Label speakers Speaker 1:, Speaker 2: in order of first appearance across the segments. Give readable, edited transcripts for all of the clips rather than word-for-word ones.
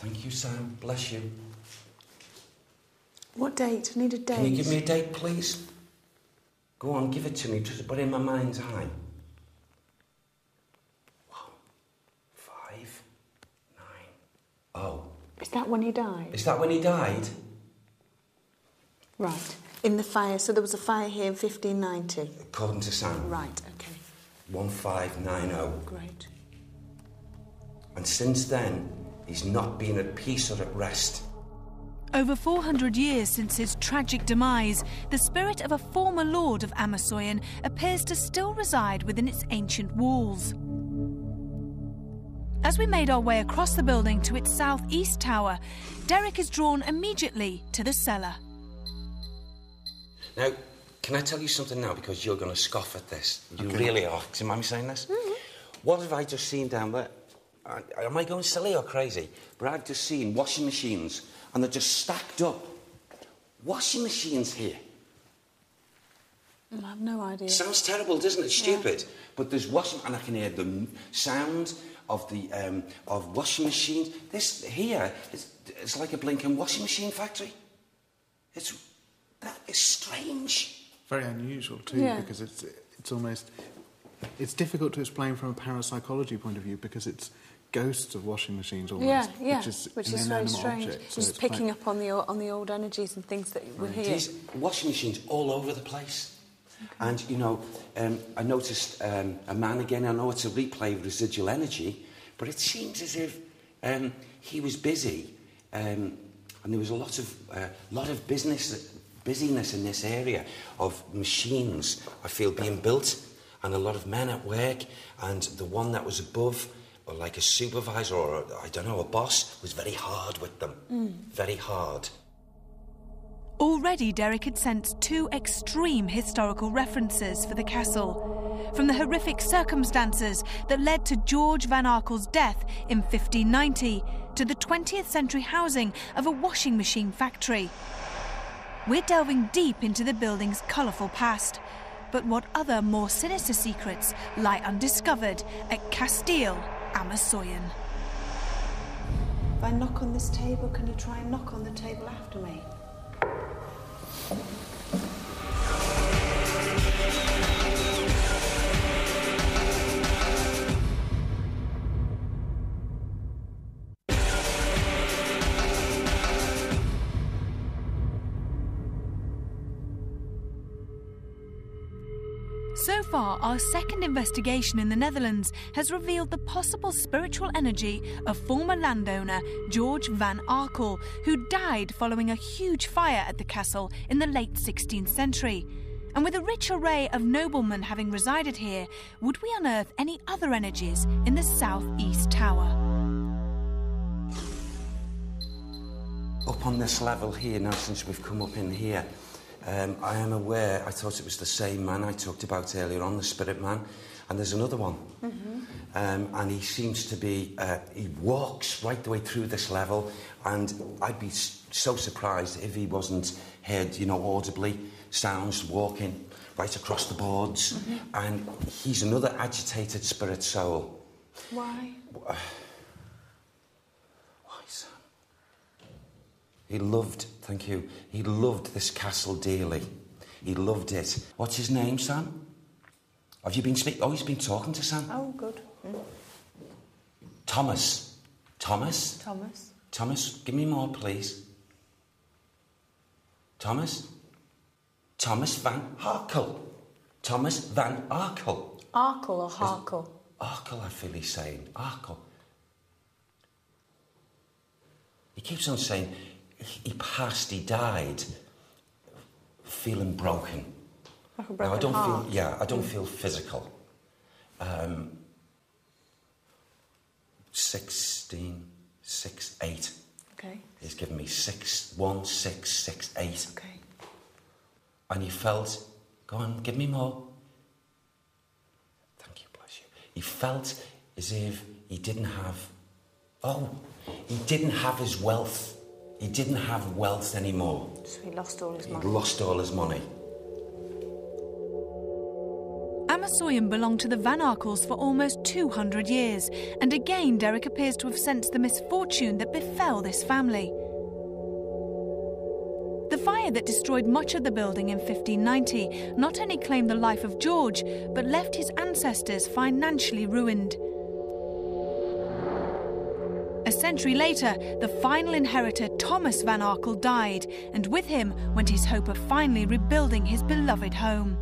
Speaker 1: Thank you, Sam. Bless you.
Speaker 2: What date? I need a date.
Speaker 1: Can you give me a date, please? Go on, give it to me, just to put it in my mind's eye. 5, 9, oh.
Speaker 2: Is that when he died?
Speaker 1: Is that when he died?
Speaker 2: Right. In the fire. So there was a fire here in 1590?
Speaker 1: According to Sam.
Speaker 2: Right, OK.
Speaker 1: 1590.
Speaker 2: Great.
Speaker 1: And since then, he's not been at peace or at rest.
Speaker 3: Over 400 years since his tragic demise, the spirit of a former lord of Ammersoyen appears to still reside within its ancient walls. As we made our way across the building to its southeast tower, Derek is drawn immediately to the cellar.
Speaker 1: Now, can I tell you something now, because you're going to scoff at this? You really are. Do you mind me saying this?
Speaker 2: Mm-hmm.
Speaker 1: What have I just seen down there? Am I going silly or crazy? But I've just seen washing machines, and they're just stacked up. Washing machines here.
Speaker 2: I have no idea.
Speaker 1: Sounds terrible, doesn't it? Stupid.
Speaker 2: Yeah.
Speaker 1: But there's washing, and I can hear the sound of the of washing machines. This here it's like a blinking washing machine factory. That is strange.
Speaker 4: Very unusual too, because it's almost difficult to explain from a parapsychology point of view, because it's ghosts of washing machines almost,
Speaker 2: which is very strange.
Speaker 4: Object, so
Speaker 2: just picking up on the old energies and things that were here.
Speaker 1: These washing machines all over the place. Okay. And, you know, I noticed a man again. I know it's a replay of residual energy, but it seems as if he was busy, and there was a lot of busyness in this area of machines, I feel, being built, and a lot of men at work, and the one that was above, or like a supervisor or, I don't know, a boss, was very hard with them. Very hard.
Speaker 3: Already Derek had sensed two extreme historical references for the castle. From the horrific circumstances that led to George van Arkel's death in 1590 to the 20th century housing of a washing machine factory. We're delving deep into the building's colourful past. But what other more sinister secrets lie undiscovered at Kasteel Ammersoyen?
Speaker 2: If I knock on this table, can you try and knock on the table after me?
Speaker 3: So far, our second investigation in the Netherlands has revealed the possible spiritual energy of former landowner George van Arkel, who died following a huge fire at the castle in the late 16th century. And with a rich array of noblemen having resided here, would we unearth any other energies in the southeast tower?
Speaker 1: Up on this level here, now since we've come up in here, I am aware, I thought it was the same man I talked about earlier on, the spirit man, and there's another one. And he seems to be, he walks right the way through this level, and I'd be so surprised if he wasn't heard, you know, audibly, sounds walking right across the boards. And he's another agitated spirit soul.
Speaker 2: Why?
Speaker 1: Why, Sam? He loved, thank you, he loved this castle dearly. He loved it. What's his name, Sam? Have you been speaking? Oh, he's been talking to Sam.
Speaker 2: Oh, good.
Speaker 1: Thomas. Thomas?
Speaker 2: Thomas.
Speaker 1: Thomas, give me more, please. Thomas? Thomas van Arkel. Thomas van Arkel.
Speaker 2: Arkel or Harkel?
Speaker 1: Arkel, I feel he's saying. Arkel. He keeps on saying he passed, he died, feeling broken.
Speaker 2: Like a broken
Speaker 1: now, I don't
Speaker 2: heart.
Speaker 1: feel, I don't feel physical. 16, 6, 8.
Speaker 2: Okay.
Speaker 1: He's given me 6, 1, 6, 6, 8.
Speaker 2: Okay.
Speaker 1: And he felt, go on, give me more. Thank you, bless you. He felt as if he didn't have, he didn't have his wealth. He didn't have wealth anymore.
Speaker 2: So he lost all his money.
Speaker 1: He'd lost all his money.
Speaker 3: Ammersoyen belonged to the Van Arkels for almost 200 years, and again Derek appears to have sensed the misfortune that befell this family. The fire that destroyed much of the building in 1590 not only claimed the life of George, but left his ancestors financially ruined. A century later, the final inheritor, Thomas Van Arkel, died, and with him went his hope of finally rebuilding his beloved home.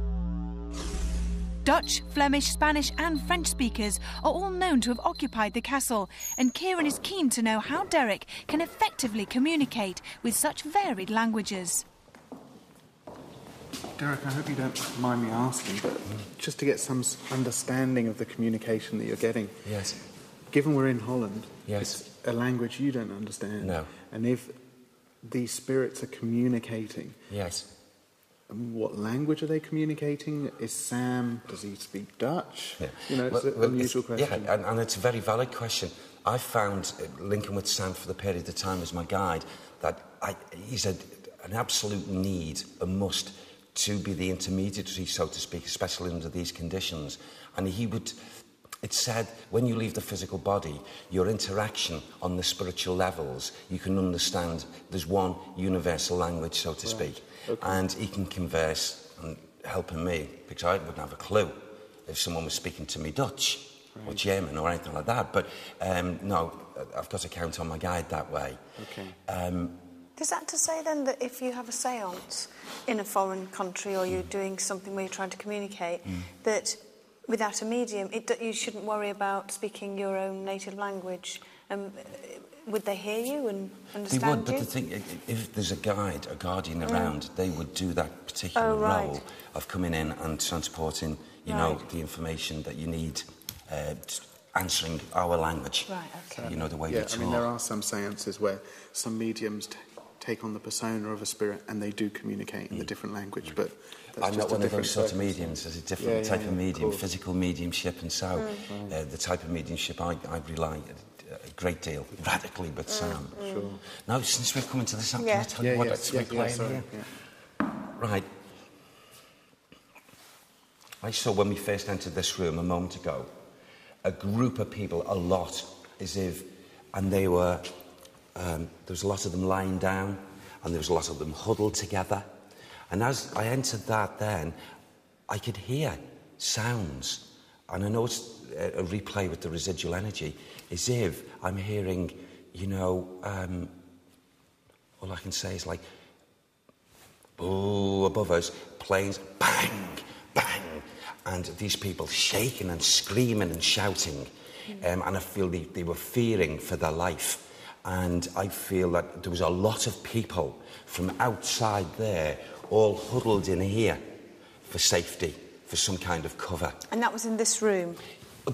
Speaker 3: Dutch, Flemish, Spanish and French speakers are all known to have occupied the castle, and Kieran is keen to know how Derek can effectively communicate with such varied languages.
Speaker 4: Derek, I hope you don't mind me asking, but just to get some understanding of the communication that you're getting.
Speaker 1: Yes.
Speaker 4: Given we're in Holland,
Speaker 1: yes,
Speaker 4: it's a language you don't understand.
Speaker 1: No.
Speaker 4: And if these spirits are communicating...
Speaker 1: Yes.
Speaker 4: What language are they communicating? Is Sam, does he speak Dutch?
Speaker 1: Yeah.
Speaker 4: You know, it's an unusual question.
Speaker 1: Yeah, and it's a very valid question. I found, linking with Sam for the period of time as my guide, that he's an absolute need, a must, to be the intermediary, so to speak, especially under these conditions. And he would... It's said, when you leave the physical body, your interaction on the spiritual levels, you can understand there's one universal language, so to speak. Okay. And he can converse and helping me, because I wouldn't have a clue if someone was speaking to me Dutch or German or anything like that. But no, I've got to count on my guide that way.
Speaker 4: Okay.
Speaker 2: Is that to say then that if you have a séance in a foreign country or you're doing something where you're trying to communicate, that without a medium, you shouldn't worry about speaking your own native language? Would they hear you and understand you?
Speaker 1: They would, but the thing, if there's a guide, a guardian around, they would do that particular role of coming in and transporting, you know, the information that you need, answering our language.
Speaker 2: Right, okay.
Speaker 1: You know, the way we talk.
Speaker 4: I mean, there are some seances where some mediums take on the persona of a spirit and they do communicate in the different language, but that's
Speaker 1: I'm not one of those sort of mediums. There's a different type of medium, physical mediumship, and so the type of mediumship I rely a great deal, radically, with Sam.
Speaker 4: Sure.
Speaker 1: Now, since we've come into this, can I tell you what we're playing here?
Speaker 4: Yeah.
Speaker 1: Right. I saw when we first entered this room a moment ago, a group of people, a lot, as if, and they were, there was a lot of them lying down, and there was a lot of them huddled together. And as I entered that then, I could hear sounds. And I know it's a replay with the residual energy, as if I'm hearing, you know, all I can say is like, oh, above us, planes, bang, bang, and these people shaking and screaming and shouting. And I feel they were fearing for their life. And I feel that there was a lot of people from outside there all huddled in here for safety, for some kind of cover.
Speaker 2: And that was in this room?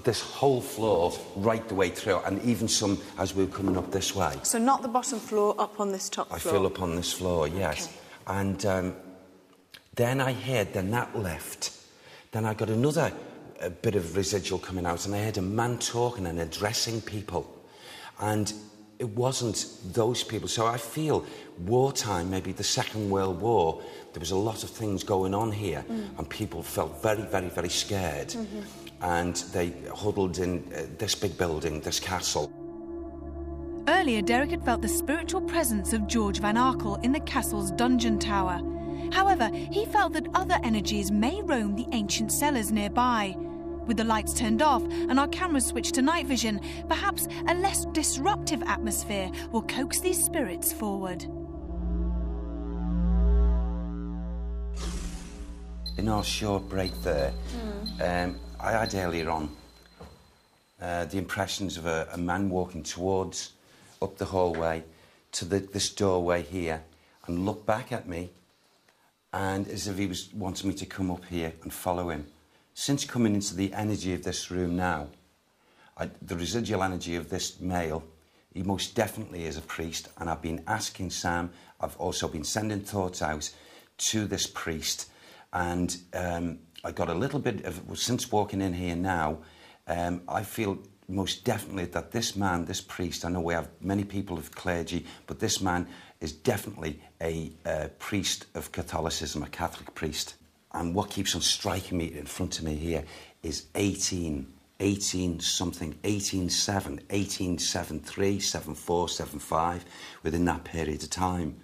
Speaker 1: This whole floor, right the way through, and even some as we were coming up this way.
Speaker 2: So not the bottom floor, up on this top floor?
Speaker 1: I feel up on this floor, yes.
Speaker 2: Okay.
Speaker 1: And then I heard, then that left. Then I got another bit of residual coming out, and I heard a man talking and addressing people. And it wasn't those people. So I feel wartime, maybe the Second World War, there was a lot of things going on here, and people felt very, very, very scared. And they huddled in this big building, this castle.
Speaker 3: Earlier, Derek had felt the spiritual presence of George Van Arkel in the castle's dungeon tower. However, he felt that other energies may roam the ancient cellars nearby. With the lights turned off and our cameras switched to night vision, perhaps a less disruptive atmosphere will coax these spirits forward.
Speaker 1: In our short break there, I had earlier on the impressions of a man walking towards, up the hallway, to this doorway here, and look back at me, and as if he was wanting me to come up here and follow him. Since coming into the energy of this room now, the residual energy of this male, he most definitely is a priest, and I've been asking Sam, I've also been sending thoughts out to this priest, and I got a little bit of, since walking in here now, I feel most definitely that this man, this priest, I know we have many people of clergy, but this man is definitely a priest of Catholicism, a Catholic priest. And what keeps on striking me in front of me here is 18-something, 18-7, 18-7-3, 7-4, 7-5, within that period of time.